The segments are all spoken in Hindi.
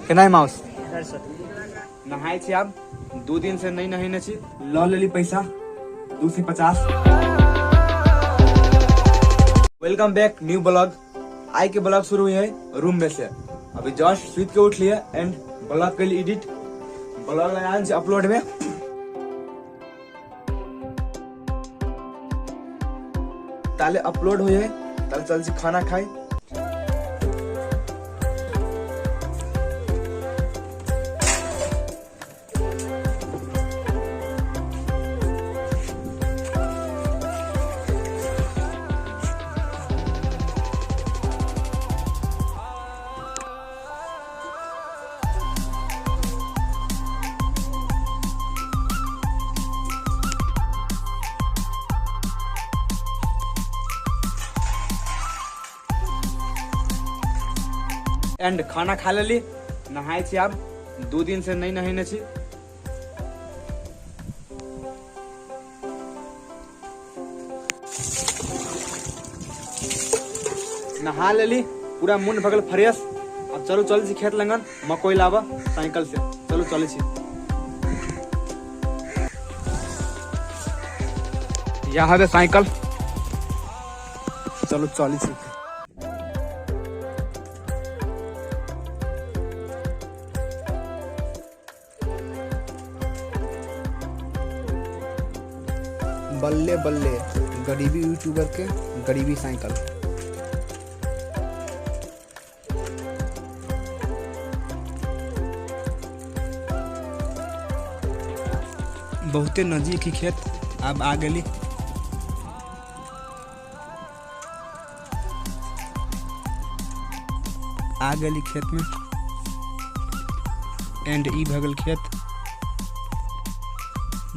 केना माउस नहाय छी आब 2 दिन से नहीं नहाने छी ल लेली पैसा 250। Welcome back new blog. आई के ब्लॉग शुरू हुई है रूम में से। अभी जस्ट सुत के उठ लिया एंड ब्लॉग के लिए एडिट ब्लॉग लगाने से अपलोड में। ताले अपलोड हुए है ताले चल से खाना खाए। एंड खाना खा लेली नहाय छी आब 2 दिन से नहीं नहाने छी। नहा लेली पूरा मुंड भगल फ्रेश। अब चलो चल छी खेत लगन मकोई लावा साइकिल से। चलो चले छी। यहाँ है साइकिल। चलो चले छी। बल्ले बल्ले गरीबी यूट्यूबर के गरीबी साइकिल। बहुते नजदीक ही खेत अब आ गली। आ गली खेत में एंड ई भगल खेत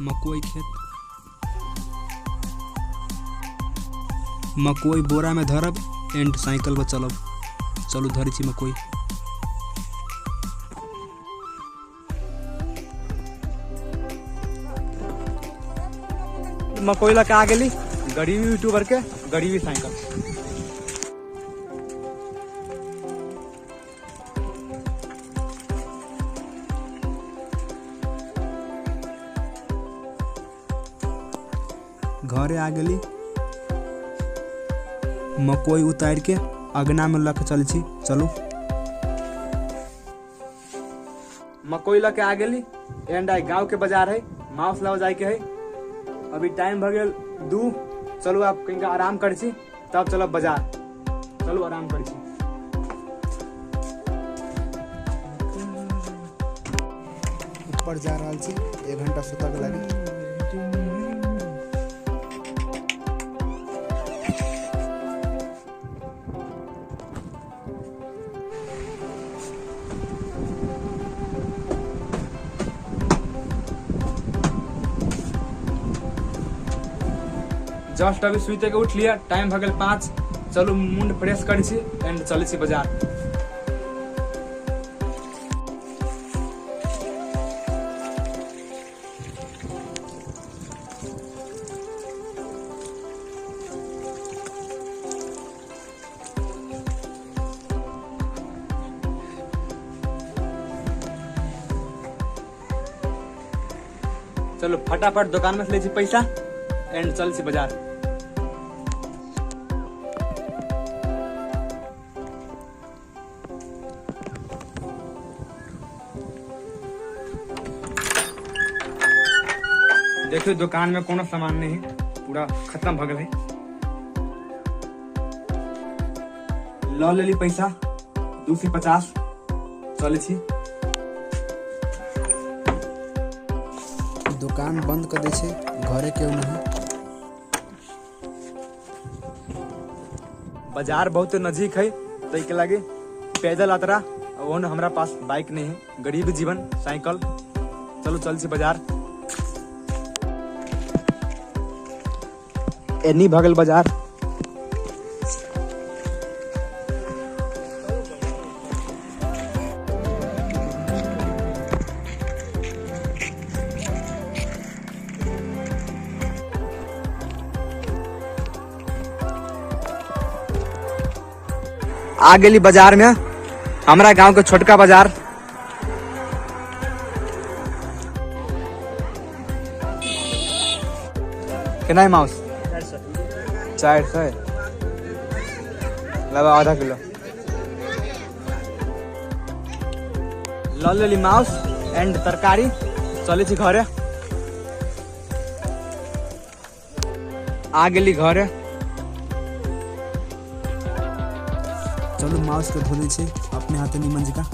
मकोई खेत। मकोई बोरा में धरब एंड साइकिल पर चलब। चलू धरी छी मकोई। मकोई लगा आ गेली गरीबी यूट्यूबर के गरीबी साइकिल। घरे आ गेली मकोई उतार के अगना में लग चल छी। चलू मकोई लग के आ गेली एंड आई गांव के बाजार है माउस लाव जाए के है। अभी टाइम भ गेल 2। चलू आप कहीं का आराम कर छी तब चलब बाजार। चलू आराम कर छी। ऊपर जा रहा छी 1 घंटा सुता के लगे। जस्ट अभी सुते के उठ लिया टाइम भगल 5। चलो मुंड फ्रेश कर छी एंड चले छी बाजार। चलो फटाफट दुकान में से ले छी पैसा एंड चल छी बाजार। देखो दुकान में कोनो सामान नहीं है पूरा खत्म भगल है। ल लेली पैसा 250। चले छी। दुकान बंद कर दे छे घरे क्यों नहीं। बाजार बहुत नजदीक है तो के लगे पैदल यात्रा और हमारा पास बाइक नहीं है। गरीब जीवन साइकिल। चलो चल छी बाजार। एनी भगल बाजार। आ गेली बाजार में, हमारा गांव के छोटका बाजार केना है माउस 400 लगा आधा किलो ल लेली माउस एंड तरकारी चले छी घरे आ गेली घरे चलो माउस के धोले छी अपने हाथे निमन जी का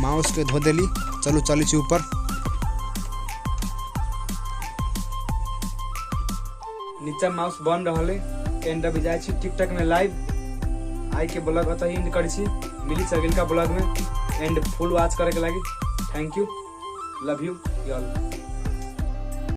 माउस के धो देली चलो चली छी ऊपर नीचे माउस बन रहा है एंड अभी जाए छी टिकटॉक में लाइव आई के ब्लॉग अत ही कर मिली सगिल का ब्लॉग में एंड फुल वॉच करे के लगी thank you love you all.